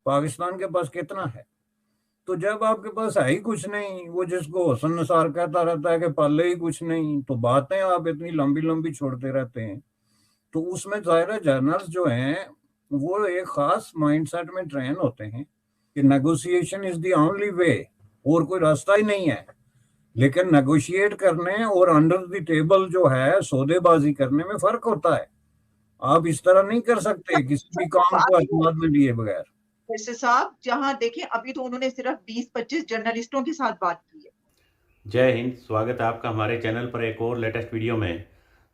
पाकिस्तान के पास कितना है? तो जब आपके पास है ही कुछ नहीं, वो जिसको हसन निसार कहता रहता है कि पल्ले ही कुछ नहीं, तो बातें आप इतनी लंबी लंबी छोड़ते रहते हैं। तो उसमें ज़ाहिर है जर्नल्स जो हैं वो एक खास माइंडसेट में ट्रेन होते हैं कि negotiation is the only way, और कोई रास्ता ही नहीं है। लेकिन नेगोशिएट करने और अंडर द टेबल जो है सौदेबाजी करने में फर्क होता है। आप इस तरह नहीं कर सकते किसी भी काम को बात ये एतमाद में लिए बगैर। वैसे साहब, जहाँ देखें अभी तो उन्होंने सिर्फ 20-25 जर्नलिस्टों के साथ बात की है। जय हिंद। स्वागत है आपका हमारे चैनल पर एक और लेटेस्ट वीडियो में।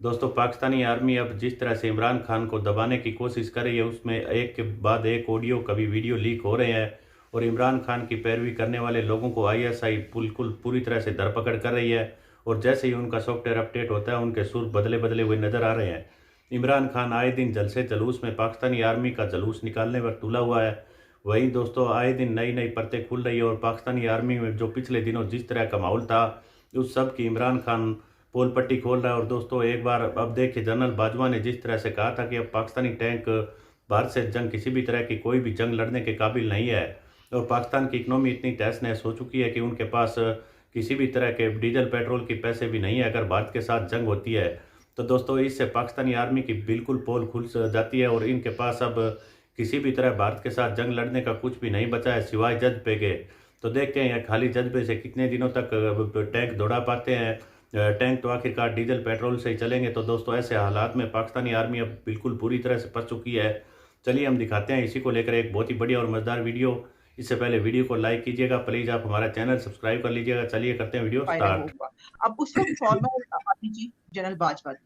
दोस्तों, पाकिस्तानी आर्मी अब जिस तरह से इमरान खान को दबाने की कोशिश कर रही है, उसमें एक के बाद एक ऑडियो कभी वीडियो लीक हो रहे हैं और इमरान खान की पैरवी करने वाले लोगों को आईएसआई बिल्कुल पूरी तरह से धरपकड़ कर रही है। और जैसे ही उनका सॉफ्टवेयर अपडेट होता है, उनके सुर बदले बदले हुए नजर आ रहे हैं। इमरान खान आए दिन जलसे जुलूस में पाकिस्तानी आर्मी का जुलूस निकालने पर तुला हुआ है। वहीं दोस्तों, आए दिन नई नई परतें खुल रही है और पाकिस्तानी आर्मी में जो पिछले दिनों जिस तरह का माहौल था, उस सब की इमरान खान पोल पट्टी खोल रहा है। और दोस्तों, एक बार अब देखिए, जनरल बाजवा ने जिस तरह से कहा था कि अब पाकिस्तानी टैंक भारत से जंग किसी भी तरह की कोई भी जंग लड़ने के काबिल नहीं है, और पाकिस्तान की इकनॉमी इतनी तहस नहस हो चुकी है कि उनके पास किसी भी तरह के डीजल पेट्रोल के पैसे भी नहीं है अगर भारत के साथ जंग होती है। तो दोस्तों, इससे पाकिस्तानी आर्मी की बिल्कुल पोल खुल जाती है और इनके पास अब किसी भी तरह भारत के साथ जंग लड़ने का कुछ भी नहीं बचा है सिवाय जज्बे के। तो देखते हैं यह खाली जज्बे से कितने दिनों तक टैंक दौड़ा पाते हैं। टैंक तो आखिरकार डीजल पेट्रोल से ही चलेंगे। तो दोस्तों, ऐसे हालात में पाकिस्तानी आर्मी अब बिल्कुल पूरी तरह से फंस चुकी है। चलिए हम दिखाते हैं इसी को लेकर एक बहुत ही बढ़िया और मजेदार वीडियो। इससे पहले वीडियो को लाइक कीजिएगा प्लीज, आप हमारा चैनल सब्सक्राइब कर लीजिएगा। चलिए करते हैं वीडियो वायरल स्टार्ट। होगा। अब उस वक्त farmer army chief general Bajwa थे,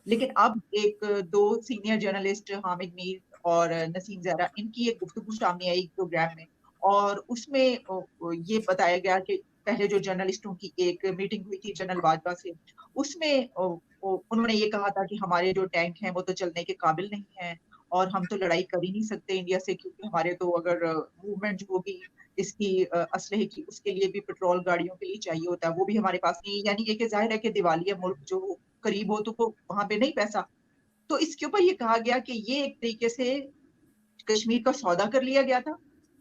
लेकिन अब एक दो सीनियर जर्नलिस्ट हामिद मीर और नसीम जहरा, इनकी एक गुफ्तगू सामने आई प्रोग्राम में, और उसमें ये बताया गया कि पहले जो जर्नलिस्टों की एक मीटिंग हुई थी जनरल बाजवा से, उसमें उन्होंने ये कहा था कि हमारे जो टैंक हैं वो तो चलने के काबिल नहीं है, और हम तो लड़ाई कर ही नहीं सकते इंडिया से, क्योंकि हमारे तो अगर मूवमेंट जो होगी इसकी असलहे की, उसके लिए भी पेट्रोल गाड़ियों के लिए चाहिए होता है, वो भी हमारे पास नहीं है। यानी ये कि जाहिर है कि दिवालिया मुल्क जो करीब हो तो वो वहां पे नहीं पैसा। तो इसके ऊपर ये कहा गया कि ये एक तरीके से कश्मीर का सौदा कर लिया गया था,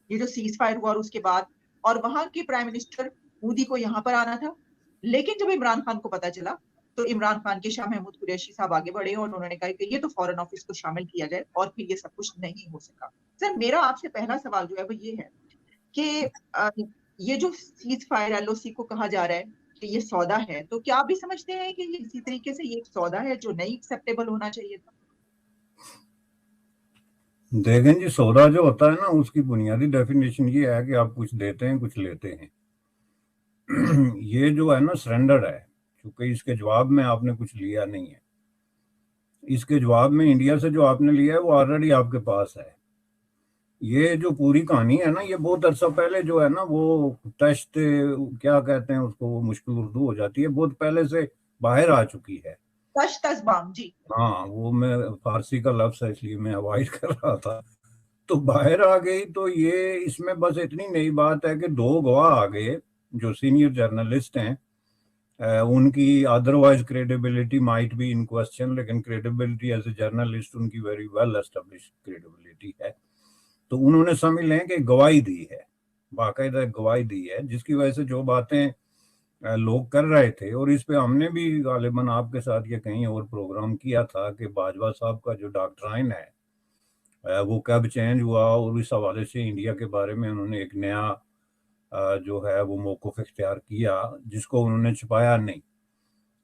ये जो सीज फायर हुआ और उसके बाद, और वहां के प्राइम मिनिस्टर मोदी को यहाँ पर आना था। लेकिन जब इमरान खान को पता चला, तो इमरान खान के शाह महमूद कुरैशी साहब आगे बढ़े और उन्होंने कहा कि ये तो फॉरेन ऑफिस को शामिल किया जाए, और फिर ये सब कुछ नहीं हो सका। सर, मेरा आपसे पहला सवाल जो है वो ये है कि ये जो सीज फायर एलओसी को कहा जा रहा है कि ये सौदा है, तो क्या आप भी समझते हैं कि ये इसी तरीके से ये एक सौदा है जो नहीं एक्सेप्टेबल होना चाहिए था? देखें जी, सौदा जो होता है ना, उसकी बुनियादी डेफिनेशन ये है कि आप कुछ देते हैं कुछ लेते हैं। ये जो है ना सरेंडर है, क्योंकि इसके जवाब में आपने कुछ लिया नहीं है। इसके जवाब में इंडिया से जो आपने लिया है वो ऑलरेडी आपके पास है। ये जो पूरी कहानी है ना, ये बहुत अरसा पहले जो है ना वो टेस्ट, क्या कहते हैं उसको, वो मुश्किल उर्दू हो जाती है, बहुत पहले से बाहर आ चुकी है। तश तजबाम जी। हाँ, वो मैं फारसी का लफ्ज है इसलिए मैं अवॉइड कर रहा था। तो बाहर आ गई, तो ये इसमें बस इतनी नई बात है कि दो गवाह आ गए जो सीनियर जर्नलिस्ट हैं। उनकी otherwise credibility might be in question, लेकिन क्रेडिबिलिटी एज ए जर्नलिस्ट उनकी वेरी वेल एस्टेब्लिश्ड क्रेडिबिलिटी है। तो उन्होंने समझ लें कि गवाही दी है, बाकायदा गवाही दी है, जिसकी वजह से जो बातें लोग कर रहे थे, और इस पे हमने भी गालिबन आपके साथ ये कहीं और प्रोग्राम किया था कि बाजवा साहब का जो डॉक्ट्राइन है वो कब चेंज हुआ, और इस हवाले से इंडिया के बारे में उन्होंने एक नया जो है वो मौक़िफ़ इख्तियार किया, जिसको उन्होंने छुपाया नहीं।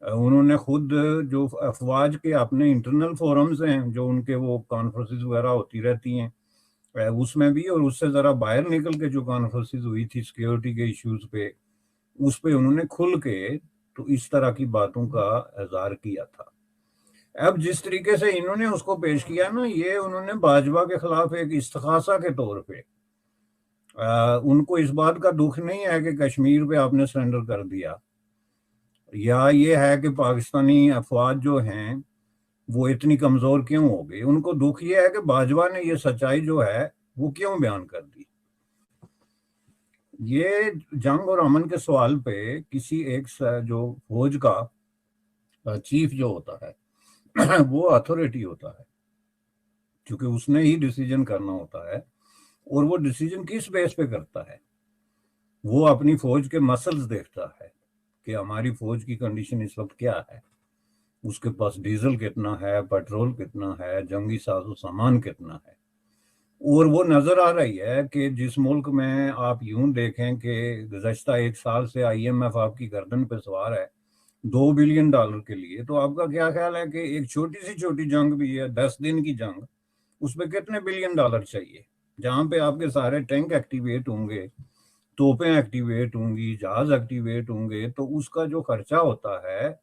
उन्होंने खुद जो अफवाज के अपने इंटरनल फोरम्स हैं, जो उनके वो कॉन्फ्रेंसेस वगैरह होती रहती हैं, उसमें भी, और उससे ज़रा बाहर निकल के जो कॉन्फ्रेंसेस हुई थी सिक्योरिटी के इश्यूज पे, उस पे उन्होंने खुल के तो इस तरह की बातों का इज़हार किया था। अब जिस तरीके से इन्होंने उसको पेश किया ना, ये उन्होंने बाजवा के खिलाफ एक इस्तिगासा के तौर पे, उनको इस बात का दुख नहीं है कि कश्मीर पे आपने सरेंडर कर दिया, या ये है कि पाकिस्तानी अफवाज जो हैं वो इतनी कमजोर क्यों हो गई। उनको दुख ये है कि बाजवा ने ये सच्चाई जो है वो क्यों बयान कर दी। ये जंग और अमन के सवाल पे किसी एक जो फौज का चीफ जो होता है वो अथॉरिटी होता है, क्योंकि उसने ही डिसीजन करना होता है। और वो डिसीजन किस बेस पे करता है? वो अपनी फौज के मसल्स देखता है कि हमारी फौज की कंडीशन इस वक्त क्या है, उसके पास डीजल कितना है, पेट्रोल कितना है, जंगी साजो सामान कितना है। और वो नजर आ रही है कि जिस मुल्क में आप यूं देखें कि गुज़श्ता 1 साल से IMF आपकी गर्दन पे सवार है $2 बिलियन के लिए, तो आपका क्या ख्याल है कि एक छोटी सी छोटी जंग भी है, 10 दिन की जंग, उसमें कितने $1 बिलियन चाहिए, जहां पे आपके सारे टैंक एक्टिवेट होंगे, तोपें एक्टिवेट होंगी, जहाज एक्टिवेट होंगे, तो उसका जो खर्चा होता है,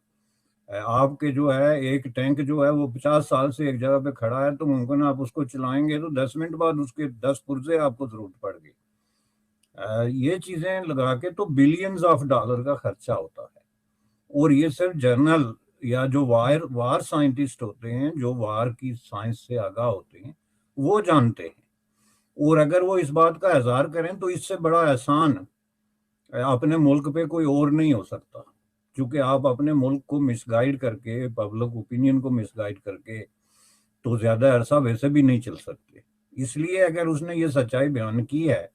आपके जो है एक टैंक जो है वो 50 साल से एक जगह पे खड़ा है, तो मुमकिन आप उसको चलाएंगे तो 10 मिनट बाद उसके 10 पुर्जे आपको जरूरत पड़ गई। ये चीजें लगा के तो बिलियंस ऑफ डॉलर का खर्चा होता है। और ये सिर्फ जर्नल या जो वार साइंटिस्ट होते हैं, जो वार की साइंस से आगाह होते हैं, वो जानते हैं। और अगर वो इस बात का इजहार करें तो इससे बड़ा एहसान अपने मुल्क पे कोई और नहीं हो सकता, क्योंकि आप अपने मुल्क को मिसगाइड करके, पब्लिक ओपिनियन को मिसगाइड करके तो ज्यादा अरसा वैसे भी नहीं चल सकते। इसलिए अगर उसने ये सच्चाई बयान की है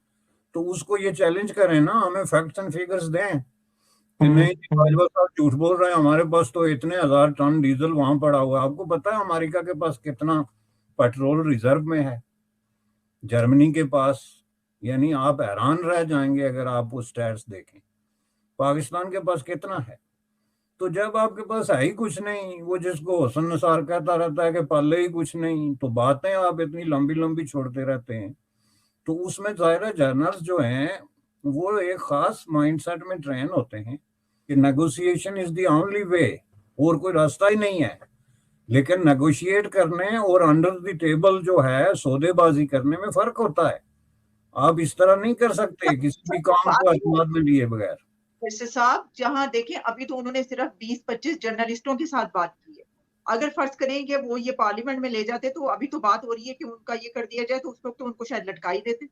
तो उसको ये चैलेंज करें ना, हमें फैक्ट्स एंड फिगर्स दें कि नहीं जी बाजवा साहब झूठ बोल रहे हैं, हमारे पास तो इतने 1000 टन डीजल वहां पड़ा हुआ है। आपको पता है अमेरिका के पास कितना पेट्रोल रिजर्व में है, जर्मनी के पास, यानी आप हैरान रह जाएंगे अगर आप वो स्टैट्स देखें। पाकिस्तान के पास कितना है? तो जब आपके पास है ही कुछ नहीं, वो जिसको हसन निसार कहता रहता है कि पल्ले ही कुछ नहीं, तो बातें आप इतनी लंबी लंबी छोड़ते रहते हैं। तो उसमें ज़ाहिर जर्नल्स जो हैं वो एक खास माइंडसेट में ट्रेन होते हैं कि negotiation is the only way, और कोई रास्ता ही नहीं है। लेकिन नेगोशिएट करने और अंडर द टेबल जो है सौदेबाजी करने में फर्क होता है। आप इस तरह नहीं कर सकते किसी भी काम को एतमाद में लिए बगैर। वैसे साहब जहां देखें अभी तो उन्होंने सिर्फ 20-25 जर्नलिस्टों के साथ बात की है। अगर फर्ज करें कि वो ये पार्लियामेंट में ले जाते तो अभी तो बात हो रही है कि उनका ये कर दिया जाए, तो उस वक्त तो उनको शायद लटका ही देते।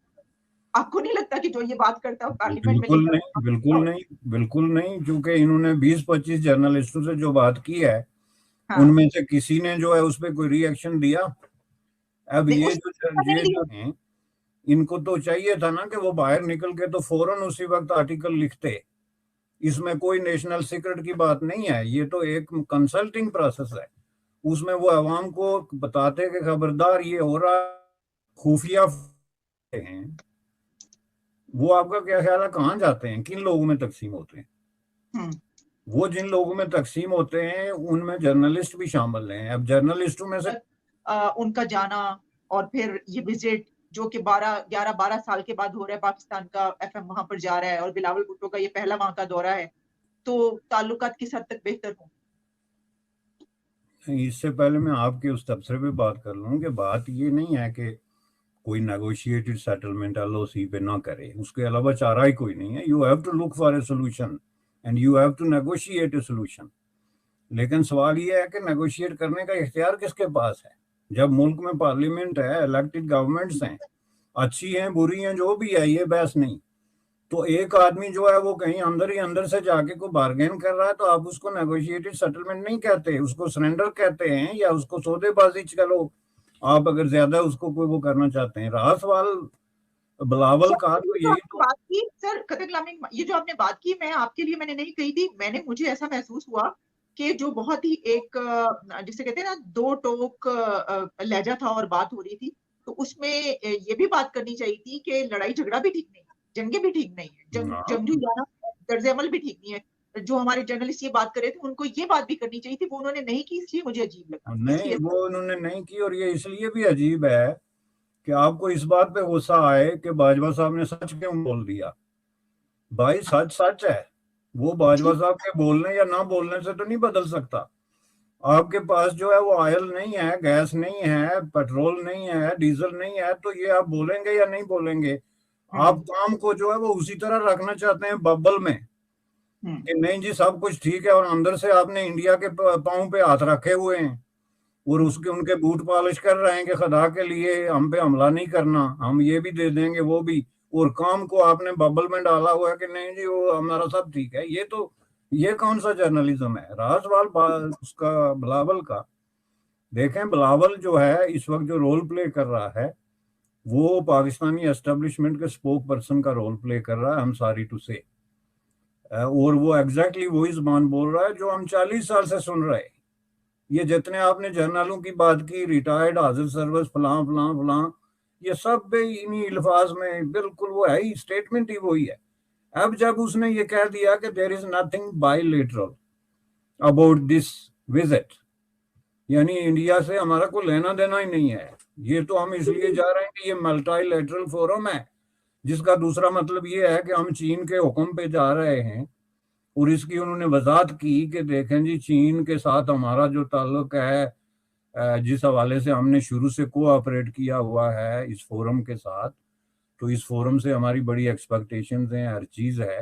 आपको नहीं लगता कि जो ये बात करता है पार्लियामेंट में बिल्कुल लेकर नहीं, बिल्कुल नहीं, बिल्कुल नहीं, क्योंकि इन्होंने 20-25 जर्नलिस्टों से जो बात की है हाँ उनमें से किसी ने जो है उस पर कोई रिएक्शन दिया? अब नहीं, ये उस ये जो हैं, इनको तो चाहिए था ना कि वो बाहर निकल के तो फौरन उसी वक्त आर्टिकल लिखते। इसमें कोई नेशनल सीक्रेट की बात नहीं है, ये तो एक कंसल्टिंग प्रोसेस है। उसमें वो अवाम को बताते कि खबरदार ये हो रहा, खुफिया हैं। वो आपका क्या ख्याल है कहाँ जाते हैं, किन लोगों में तकसीम होते हैं? वो जिन लोगों में तकसीम होते हैं उनमें जर्नलिस्ट भी शामिल हैं। अब जर्नलिस्टों में से उनका जाना और फिर ये विजिट जो कि 11-12 साल के बाद हो रहा है, पाकिस्तान का FM वहां पर जा रहा है और बिलावल भुट्टो का ये पहला वहां का दौरा है, तो ताल्लुकात किस हद तक बेहतर हो? इससे पहले मैं आपके उस तबसरे पे बात कर लूँ कि बात ये नहीं है कि कोई नेगोशिएटेड सेटलमेंट LOC पे ना करे, उसके अलावा चारा ही कोई नहीं है। You have to look for a solution and you have to negotiate a solution. लेकिन सवाल ये है कि नेगोशिएट करने का इख्तियार किसके पास है? जब मुल्क में पार्लियामेंट है, इलेक्टेड गवर्नमेंट्स हैं, अच्छी हैं बुरी हैं जो भी है, ये बहस नहीं। तो एक आदमी जो है वो कहीं अंदर ही अंदर से जाके को बार्गेन कर रहा है, तो आप उसको नेगोशिएटेड सेटलमेंट नहीं कहते, उसको सरेंडर कहते हैं, या उसको सौदेबाजी चलो आप अगर ज्यादा उसको कोई वो करना चाहते हैं। रहा सवाल बिलावल का, तो यही तो बात की सर कतल लामिक, ये जो आपने बात की मैं आपके लिए मैंने नहीं कही थी, मुझे ऐसा महसूस हुआ कि जो बहुत ही एक जिसे कहते हैं ना दो टोक लहजा था और बात हो रही थी, तो उसमें ये भी बात करनी चाहिए थी कि लड़ाई झगड़ा भी ठीक नहीं, जंगे भी ठीक नहीं है, जंगजू जाना तर्ज अमल भी ठीक नहीं है। जो हमारे जर्नलिस्ट ये बात कर रहे थे उनको ये बात भी करनी चाहिए थी, वो उन्होंने नहीं की, इसलिए मुझे अजीब लगा। नहीं, वो उन्होंने नहीं की। और ये इसलिए भी अजीब है कि आपको इस बात पे गुस्सा आए कि बाजवा साहब ने सच क्यों बोल दिया। भाई सच सच है, वो बाजवा साहब के बोलने या ना बोलने से तो नहीं बदल सकता। आपके पास जो है वो ऑयल नहीं है, गैस नहीं है, पेट्रोल नहीं है, डीजल नहीं है, तो ये आप बोलेंगे या नहीं बोलेंगे? आप काम को जो है वो उसी तरह रखना चाहते हैं बबल में कि नहीं जी सब कुछ ठीक है, और अंदर से आपने इंडिया के पांव पे हाथ रखे हुए हैं और उसके उनके बूट पॉलिश कर रहे हैं कि खुदा के लिए हम पे हमला नहीं करना, हम ये भी दे देंगे वो भी, और काम को आपने बबल में डाला हुआ है कि नहीं जी वो हमारा सब ठीक है। ये कौन सा जर्नलिज्म है? रहा सवाल उसका बिलावल का, देखें बिलावल जो है इस वक्त जो रोल प्ले कर रहा है वो पाकिस्तानी एस्टेब्लिशमेंट के स्पोक पर्सन का रोल प्ले कर रहा है, हम सॉरी टू से। और वो एग्जैक्टली वही जुबान बोल रहा है जो हम 40 साल से सुन रहे हैं। ये जितने आपने जर्नलों की बात की, रिटायर्ड हाजिर सर्विस फलां फलां फलां, ये सब भी इन्हीं अल्फाज में बिल्कुल वो है ही, स्टेटमेंट ही वही है। अब जब उसने ये कह दिया कि there is nothing bilateral about this visit, यानी इंडिया से हमारा कोई लेना देना ही नहीं है, ये तो हम इसलिए जा रहे हैं कि ये मल्टीलैटरल फोरम है, जिसका दूसरा मतलब ये है कि हम चीन के हुक्म पे जा रहे हैं। और इसकी उन्होंने वजाहत की कि देखें जी, चीन के साथ हमारा जो ताल्लुक है, जिस हवाले से हमने शुरू से कोऑपरेट किया हुआ है इस फोरम के साथ, तो इस फोरम से हमारी बड़ी एक्सपेक्टेशंस हैं, हर चीज़ है।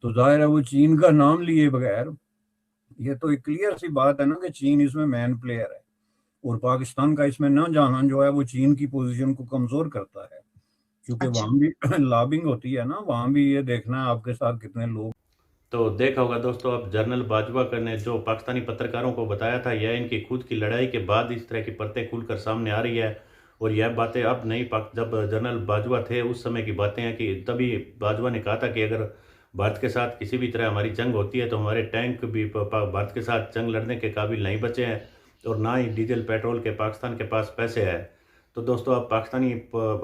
तो जाहिर है वो चीन का नाम लिए बगैर, ये तो एक क्लियर सी बात है ना कि चीन इसमें मैन प्लेयर है, और पाकिस्तान का इसमें न जाना जो है वो चीन की पोजीशन को कमजोर करता है, क्योंकि अच्छा। वहां भी लॉबिंग होती है ना, वहां भी ये देखना है आपके साथ कितने लोग। तो देखा होगा दोस्तों, अब जनरल बाजवा ने जो पाकिस्तानी पत्रकारों को बताया था, यह इनकी खुद की लड़ाई के बाद इस तरह की परतें खुलकर सामने आ रही है। और यह बातें अब नहीं, जब जनरल बाजवा थे उस समय की बातें हैं कि तभी बाजवा ने कहा था कि अगर भारत के साथ किसी भी तरह हमारी जंग होती है तो हमारे टैंक भी भारत के साथ जंग लड़ने के काबिल नहीं बचे हैं, और ना ही डीजल पेट्रोल के पाकिस्तान के पास पैसे है। तो दोस्तों, अब पाकिस्तानी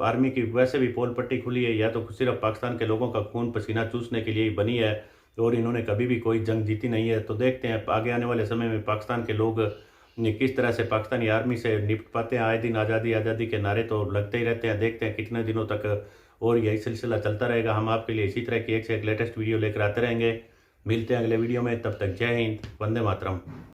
आर्मी की वैसे भी पोल पट्टी खुली है, या तो सिर्फ पाकिस्तान के लोगों का खून पसीना चूसने के लिए ही बनी है, और इन्होंने कभी भी कोई जंग जीती नहीं है। तो देखते हैं आगे आने वाले समय में पाकिस्तान के लोग किस तरह से पाकिस्तानी आर्मी से निपट पाते हैं। आए दिन आज़ादी आज़ादी के नारे तो लगते ही रहते हैं, देखते हैं कितने दिनों तक और यही सिलसिला चलता रहेगा। हम आपके लिए इसी तरह की एक से एक लेटेस्ट वीडियो लेकर आते रहेंगे। मिलते हैं अगले वीडियो में, तब तक जय हिंद, वंदे मातरम।